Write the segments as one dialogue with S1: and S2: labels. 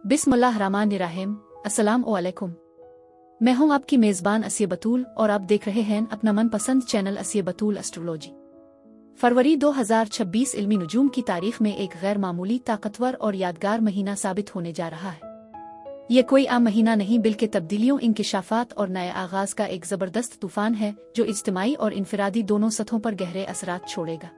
S1: बिस्मिल्लाहिर्रहमानिर्रहीम। अस्सलाम वालेकुम। मैं हूं आपकी मेज़बान असिया बतूल और आप देख रहे हैं अपना मनपसंद चैनल असिया बतूल एस्ट्रोलॉजी। फरवरी 2026 इल्मी नुजूम की तारीख में एक गैर मामूली, ताकतवर और यादगार महीना साबित होने जा रहा है। ये कोई आम महीना नहीं बल्कि तब्दीलियों, इंकिशाफात और नए आगाज का एक ज़बरदस्त तूफान है जो इज्तिमाई और इनफरादी दोनों सतहों पर गहरे असरात छोड़ेगा।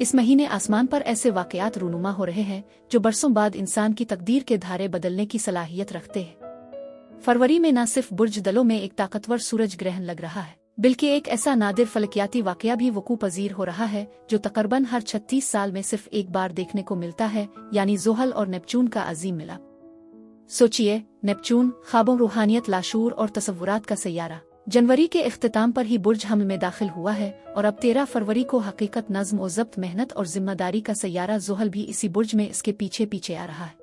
S1: इस महीने आसमान पर ऐसे वाक़यात रूनुमा हो रहे हैं जो बरसों बाद इंसान की तकदीर के धारे बदलने की सलाहियत रखते हैं। फरवरी में न सिर्फ बुर्ज दलों में एक ताकतवर सूरज ग्रहण लग रहा है, बल्कि एक ऐसा नादिर फलकियाती वाक़या भी वकू पजीर हो रहा है जो तकरीबन हर 36 साल में सिर्फ एक बार देखने को मिलता है, यानी ज़ोहल और नेपच्यून का अजीम मिलाप। सोचिए, नेपच्यून, ख्वाबों, रूहानियत, लाशूर और तसव्वुरात का सैयारा, जनवरी के इख्तिताम पर ही बुर्ज हमल में दाखिल हुआ है और अब 13 फरवरी को हकीकत, नज़्म और ज़ब्त, मेहनत और जिम्मेदारी का सैयारा ज़ोहल भी इसी बुर्ज में इसके पीछे पीछे आ रहा है।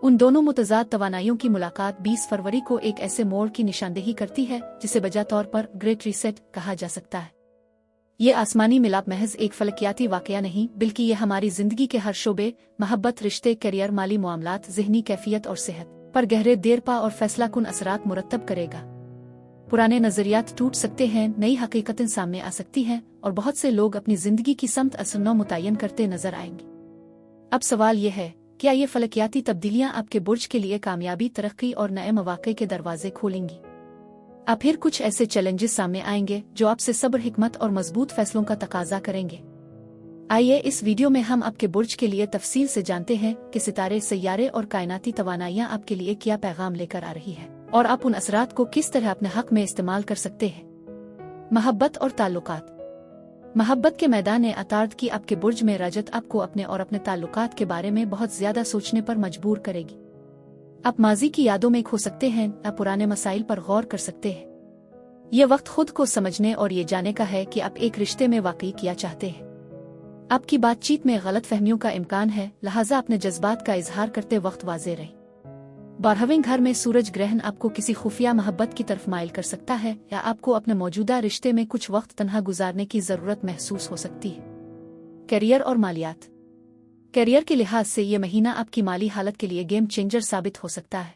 S1: उन दोनों मुतज़ाद तवानाइयों की मुलाकात 20 फरवरी को एक ऐसे मोड़ की निशानदेही करती है जिसे बजा तौर पर ग्रेट रीसेट कहा जा सकता है। ये आसमानी मिलाप महज एक फलकियाती वाक़या नहीं, बल्कि ये हमारी ज़िंदगी के हर शोबे, मोहब्बत, रिश्ते, करियर, माली मामलात, ज़हनी कैफियत और सेहत पर गहरे, देरपा और फैसला कुन असरात मुरत्तब करेगा। पुराने नज़रियात टूट सकते हैं, नई हकीकतें सामने आ सकती हैं और बहुत से लोग अपनी ज़िंदगी की समत असरनौ मुतय्यन करते नजर आएंगे। अब सवाल ये है, क्या ये फलकियाती तब्दीलियां आपके बुर्ज के लिए कामयाबी, तरक्की और नए मौक़े के दरवाजे खोलेंगी? अब फिर कुछ ऐसे चैलेंजेस सामने आएंगे जो आपसे सब्र, हिकमत और मजबूत फैसलों का तकाजा करेंगे। आइए इस वीडियो में हम आपके बुर्ज के लिए तफसील से जानते हैं कि सितारे, सैयारे और कायनाती तवानाइयाँ आपके लिए क्या पैगाम लेकर आ रही है और आप उन असरात को किस तरह अपने हक में इस्तेमाल कर सकते हैं। मोहब्बत और ताल्लुकात। मोहब्बत के मैदान अतार्द की आपके बुर्ज में रजत आपको अपने और अपने ताल्लुकात के बारे में बहुत ज्यादा सोचने पर मजबूर करेगी। आप माजी की यादों में खो सकते हैं, आप पुराने मसाइल पर गौर कर सकते हैं। ये वक्त खुद को समझने और ये जाने का है कि आप एक रिश्ते में वाकई क्या चाहते हैं। आपकी बातचीत में गलत फहमियों का इम्कान है, लिहाजा अपने जज्बात का इजहार करते वक्त वाज़े रहें। 12वें घर में सूरज ग्रहण आपको किसी खुफिया मोहब्बत की तरफ माइल कर सकता है या आपको अपने मौजूदा रिश्ते में कुछ वक्त तन्हा गुजारने की ज़रूरत महसूस हो सकती है। करियर और मालियात। करियर के लिहाज से ये महीना आपकी माली हालत के लिए गेम चेंजर साबित हो सकता है।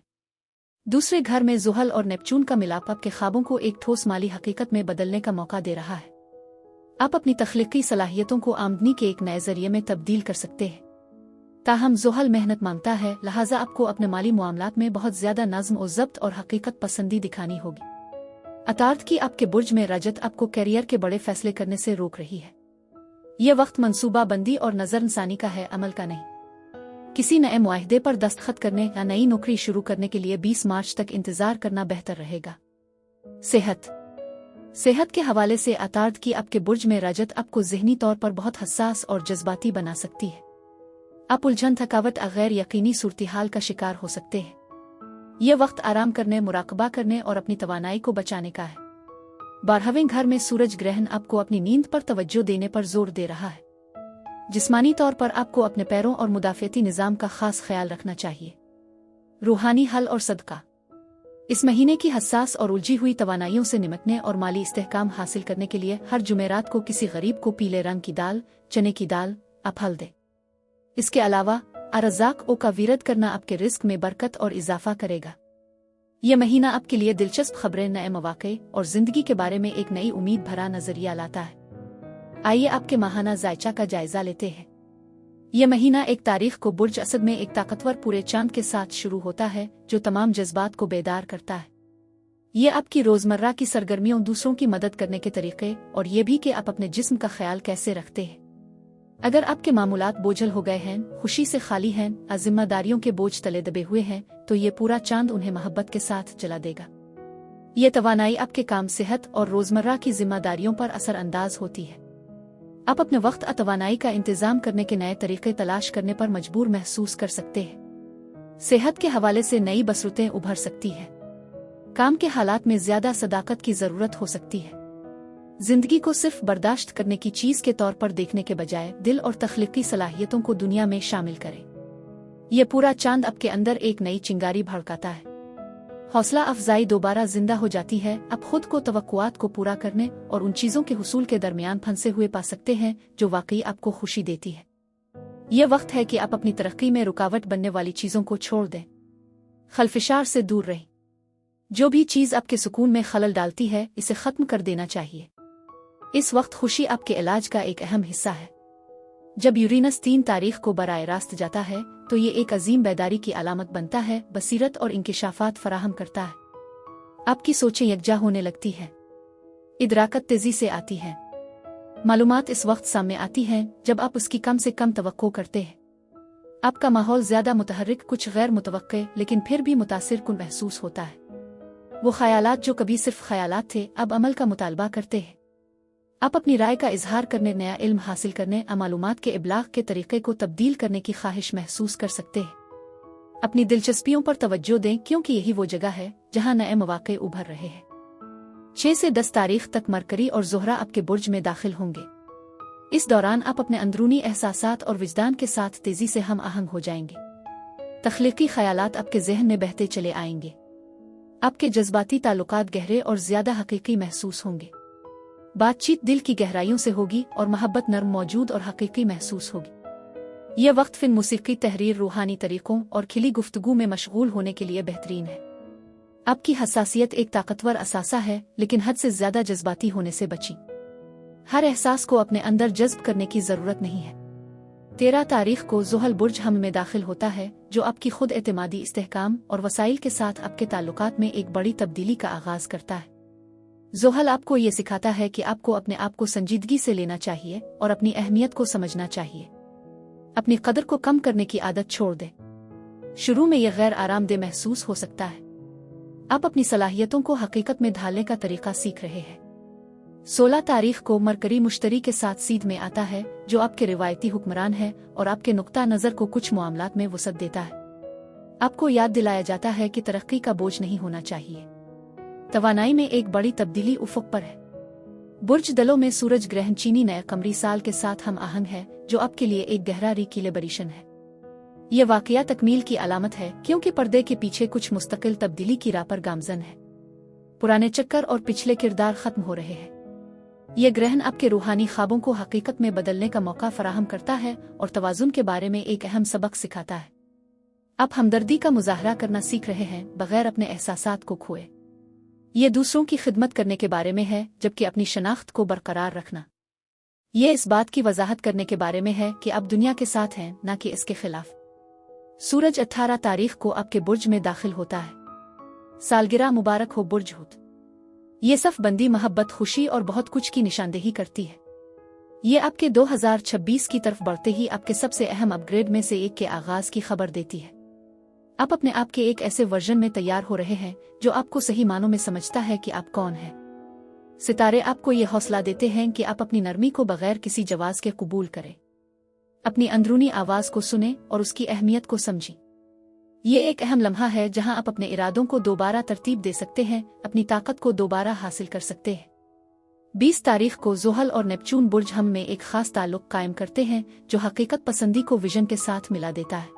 S1: दूसरे घर में ज़ोहल और नेपच्यून का मिलाप आपके ख्वाबों को एक ठोस माली हकीकत में बदलने का मौका दे रहा है। आप अपनी तख्लीकी सलाहियतों को आमदनी के एक नए जरिए में तब्दील कर सकते हैं। ताहम ज़ोहल मेहनत मांगता है, लिहाजा आपको अपने माली मामलात में बहुत ज्यादा नज़्म और ज़ब्त और हकीकत पसंदी दिखानी होगी। अतार्द की आपके बुर्ज में रजत आपको करियर के बड़े फैसले करने से रोक रही है। यह वक्त मंसूबा बंदी और नज़रसानी का है, अमल का नहीं। किसी नए मुआहदे पर दस्तखत करने या नई नौकरी शुरू करने के लिए 20 मार्च तक इंतजार करना बेहतर रहेगा। सेहत के हवाले से अतार्द की आपके बुर्ज में रजत आपको ज़हनी तौर पर बहुत हसास और जज्बाती बना सकती है। आप उलझन, थकावट, गैर यकीनी सूरत-ए-हाल का शिकार हो सकते हैं। यह वक्त आराम करने, मुराकबा करने और अपनी तवानाई को बचाने का है। 12वें घर में सूरज ग्रहण आपको अपनी नींद पर तवज्जो देने पर जोर दे रहा है। जिस्मानी तौर पर आपको अपने पैरों और मुदाफ़ियाती निज़ाम का खास ख्याल रखना चाहिए। रूहानी हल और सदका। इस महीने की हसास और उलझी हुई तवानाइयों से निमटने और माली इस्तेहकाम हासिल करने के लिए हर जुमेरात को किसी गरीब को पीले रंग की दाल, चने की दाल, आप हल दे। इसके अलावा अर्ज़ाक़ का विरद करना आपके रिस्क में बरकत और इजाफा करेगा। यह महीना आपके लिए दिलचस्प खबरें, नए मौक़े और जिंदगी के बारे में एक नई उम्मीद भरा नजरिया लाता है। आइए आपके माहाना जायचा का जायजा लेते हैं। यह महीना 1 तारीख को बुर्ज असद में एक ताकतवर पूरे चांद के साथ शुरू होता है जो तमाम जज्बात को बेदार करता है। यह आपकी रोजमर्रा की सरगर्मियों, दूसरों की मदद करने के तरीके और ये भी कि आप अपने जिस्म का ख्याल कैसे रखते हैं। अगर आपके मामूलात बोझल हो गए हैं, खुशी से खाली हैं, जिम्मेदारियों के बोझ तले दबे हुए हैं, तो ये पूरा चांद उन्हें मोहब्बत के साथ जला देगा। ये तवानाई आपके काम, सेहत और रोजमर्रा की जिम्मेदारियों पर असरअंदाज होती है। आप अपने वक्त तवानाई का इंतजाम करने के नए तरीके तलाश करने पर मजबूर महसूस कर सकते हैं। सेहत के हवाले से नई बसरतें उभर सकती हैं। काम के हालात में ज्यादा सदाकत की जरूरत हो सकती है। जिंदगी को सिर्फ बर्दाश्त करने की चीज के तौर पर देखने के बजाय दिल और तख्लीकी सलाहियतों को दुनिया में शामिल करें। यह पूरा चांद आपके अंदर एक नई चिंगारी भड़काता है। हौसला अफजाई दोबारा जिंदा हो जाती है। आप खुद को तवक्कुआत को पूरा करने और उन चीजों के हुसूल के दरमियान फंसे हुए पा सकते हैं जो वाकई आपको खुशी देती है। यह वक्त है कि आप अपनी तरक्की में रुकावट बनने वाली चीजों को छोड़ दें। खलफिशार से दूर रहें। जो भी चीज़ आपके सुकून में खलल डालती है, इसे ख़त्म कर देना चाहिए। इस वक्त खुशी आपके इलाज का एक अहम हिस्सा है। जब यूरेनस 3 तारीख को बराह रास्त जाता है तो ये एक अजीम बेदारी की अलामत बनता है, बसीरत और इंकिशाफात फराहम करता है। आपकी सोचें यकजा होने लगती हैं, इदराकत तेजी से आती है, मालूमात इस वक्त सामने आती हैं जब आप उसकी कम से कम तवक्को करते हैं। आपका माहौल ज्यादा मुतहर्रिक, कुछ गैर मुतवक्के लेकिन फिर भी मुतासिर कुन महसूस होता है। वो ख्यालात जो कभी सिर्फ ख्यालात थे, अब अमल का मुतालबा करते हैं। आप अपनी राय का इजहार करने, नया इल्म हासिल करने, मालूमात के इब्लाग के तरीके को तब्दील करने की ख्वाहिश महसूस कर सकते हैं। अपनी दिलचस्पियों पर तवज्जो दें, क्योंकि यही वो जगह है जहां नए मौके उभर रहे हैं। 6 से 10 तारीख तक मरकरी और ज़ोहरा आपके बुर्ज में दाखिल होंगे। इस दौरान आप अपने अंदरूनी एहसासात और विजदान के साथ तेजी से हम आहंग हो जाएंगे। तख्लीकी ख्यालात आपके जहन में बहते चले आएंगे। आपके जज्बाती ताल्लुकात गहरे और ज्यादा हकीकी महसूस होंगे। बातचीत दिल की गहराइयों से होगी और मोहब्बत नर्म, मौजूद और हकीकी महसूस होगी। यह वक्त फिल्म, मौसीकी तहरीर, रूहानी तरीकों और खिली गुफ्तगू में मशगूल होने के लिए बेहतरीन है। आपकी हसासियत एक ताकतवर असासा है, लेकिन हद से ज्यादा जज्बाती होने से बचें। हर एहसास को अपने अंदर जज्ब करने की जरूरत नहीं है। 13 तारीख को ज़ुहल बुर्ज हम में दाखिल होता है, जो आपकी खुद एतमादी, इस्तेहकाम और वसाइल के साथ आपके ताल्लुकात में एक बड़ी तब्दीली का आगाज करता है। ज़ुहल आपको ये सिखाता है कि आपको अपने आप को संजीदगी से लेना चाहिए और अपनी अहमियत को समझना चाहिए। अपनी कदर को कम करने की आदत छोड़ दें। शुरू में यह गैर आरामदेह महसूस हो सकता है। आप अपनी सलाहियतों को हकीकत में ढालने का तरीका सीख रहे हैं। 16 तारीख को मरकरी मुश्तरी के साथ सीध में आता है, जो आपके रिवायती हुक्मरान है और आपके नुक्ता नज़र को कुछ मामलात में वसअत देता है। आपको याद दिलाया जाता है कि तरक्की का बोझ नहीं होना चाहिए। तवानाई में एक बड़ी तब्दीली उफ़क़ पर है। बुर्ज दलों में सूरज ग्रहण चीनी नए कमरी साल के साथ हम आहंग है, जो आपके लिए एक गहरा रिकिलेबरेशन है। यह वाकया तकमील की अलामत है, क्योंकि पर्दे के पीछे कुछ मुस्तकिल तब्दीली की राह पर गामजन है। पुराने चक्कर और पिछले किरदार खत्म हो रहे हैं। यह ग्रहण आपके रूहानी ख्वाबों को हकीकत में बदलने का मौका फराहम करता है और तवाज़ुन के बारे में एक अहम सबक सिखाता है। आप हमदर्दी का मुजाहरा करना सीख रहे हैं, बगैर अपने एहसासात को खोए। ये दूसरों की खिदमत करने के बारे में है, जबकि अपनी शनाख्त को बरकरार रखना। ये इस बात की वजाहत करने के बारे में है कि आप दुनिया के साथ हैं, न कि इसके खिलाफ। सूरज 18 तारीख को आपके बुर्ज में दाखिल होता है। सालगिरह मुबारक हो बुर्ज हुत। ये सफ बंदी, मोहब्बत, खुशी और बहुत कुछ की निशानदेही करती है। ये आपके 2026 की तरफ बढ़ते ही आपके सबसे अहम अपग्रेड में से एक के आगाज की खबर देती है। आप अपने आप के एक ऐसे वर्जन में तैयार हो रहे हैं जो आपको सही मानों में समझता है कि आप कौन हैं। सितारे आपको ये हौसला देते हैं कि आप अपनी नरमी को बगैर किसी जवाज के कबूल करें। अपनी अंदरूनी आवाज को सुने और उसकी अहमियत को समझें। ये एक अहम लम्हा है जहां आप अपने इरादों को दोबारा तरतीब दे सकते हैं, अपनी ताकत को दोबारा हासिल कर सकते हैं। 20 तारीख को ज़ुहल और नेपच्यून बुर्ज हम में एक खास ताल्लुक कायम करते हैं, जो हकीकत पसंदी को विजन के साथ मिला देता है।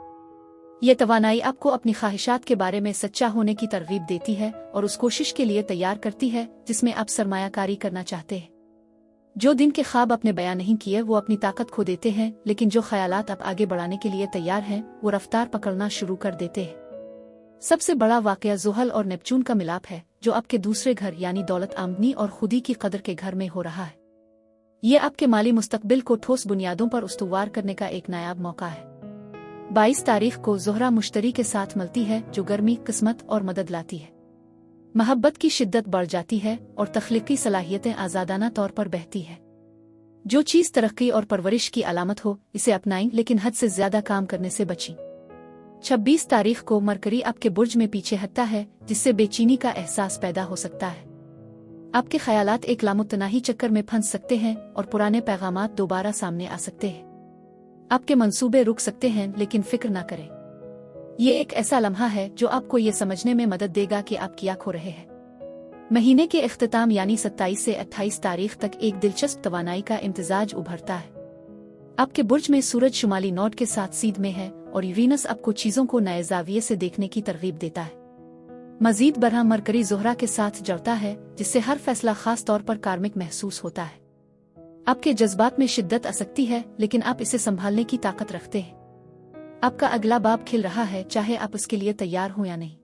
S1: यह तवानाई आपको अपनी ख्वाहिशात के बारे में सच्चा होने की तरगीब देती है और उस कोशिश के लिए तैयार करती है जिसमें आप सरमायाकारी करना चाहते हैं। जो दिन के ख्वाब आपने बयान नहीं किए, वो अपनी ताकत खो देते हैं, लेकिन जो ख्यालात आप आगे बढ़ाने के लिए तैयार हैं, वो रफ्तार पकड़ना शुरू कर देते हैं। सबसे बड़ा वाकया ज़ुहल और नेपच्यून का मिलाप है, जो आपके दूसरे घर यानी दौलत, आमदनी और खुदी की कदर के घर में हो रहा है। ये आपके माली मुस्तकबिल को ठोस बुनियादों पर उस्तुवार करने का एक नायाब मौका है। 22 तारीख को ज़ोहरा मुश्तरी के साथ मिलती है, जो गर्मी, किस्मत और मदद लाती है। मोहब्बत की शिद्दत बढ़ जाती है और तख्लीकी सलाहियतें आज़ादाना तौर पर बहती है। जो चीज़ तरक्की और परवरिश की अलामत हो, इसे अपनाएं, लेकिन हद से ज्यादा काम करने से बचें। 26 तारीख को मरकरी आपके बुर्ज में पीछे हटता है, जिससे बेचैनी का एहसास पैदा हो सकता है। आपके ख्यालात एक लामुतनाही चक्कर में फंस सकते हैं और पुराने पैगामात दोबारा सामने आ सकते हैं। आपके मंसूबे रुक सकते हैं, लेकिन फिक्र ना करें। ये एक ऐसा लम्हा है जो आपको ये समझने में मदद देगा कि आप क्या खो रहे हैं। महीने के इख्तिताम यानी 27 से 28 तारीख तक एक दिलचस्प तवानाई का इम्तिजाज उभरता है। आपके बुर्ज में सूरज शुमाली नोड के साथ सीध में है और यूरेनस आपको चीजों को नए जाविये से देखने की तरगीब देता है। मजीद बरहा मरकरी ज़ोहरा के साथ जड़ता है, जिससे हर फैसला खास तौर पर कार्मिक महसूस होता है। आपके जज्बात में शिद्दत आ सकती है, लेकिन आप इसे संभालने की ताकत रखते हैं। आपका अगला बाब खिल रहा है, चाहे आप उसके लिए तैयार हो या नहीं।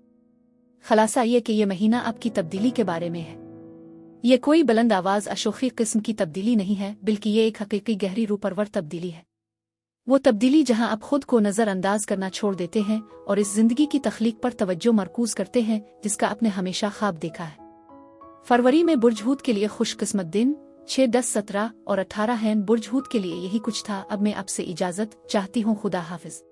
S1: खलासा ये कि ये महीना आपकी तब्दीली के बारे में है। ये कोई बुलंद आवाज़ अशोखी किस्म की तब्दीली नहीं है, बल्कि ये एक हकीकी गहरी रूपरवर तब्दीली है। वो तब्दीली जहां आप खुद को नज़रअंदाज करना छोड़ देते हैं और इस जिंदगी की तख्लीक पर तवज्जो मरकूज करते हैं जिसका आपने हमेशा ख्वाब देखा है। फरवरी में बुर्ज हूत के लिए खुशकिस्मत दिन 6, 10, 17 और 18 हैं। बुर्ज हूत के लिए यही कुछ था। अब मैं आपसे इजाज़त चाहती हूँ। खुदा हाफिज।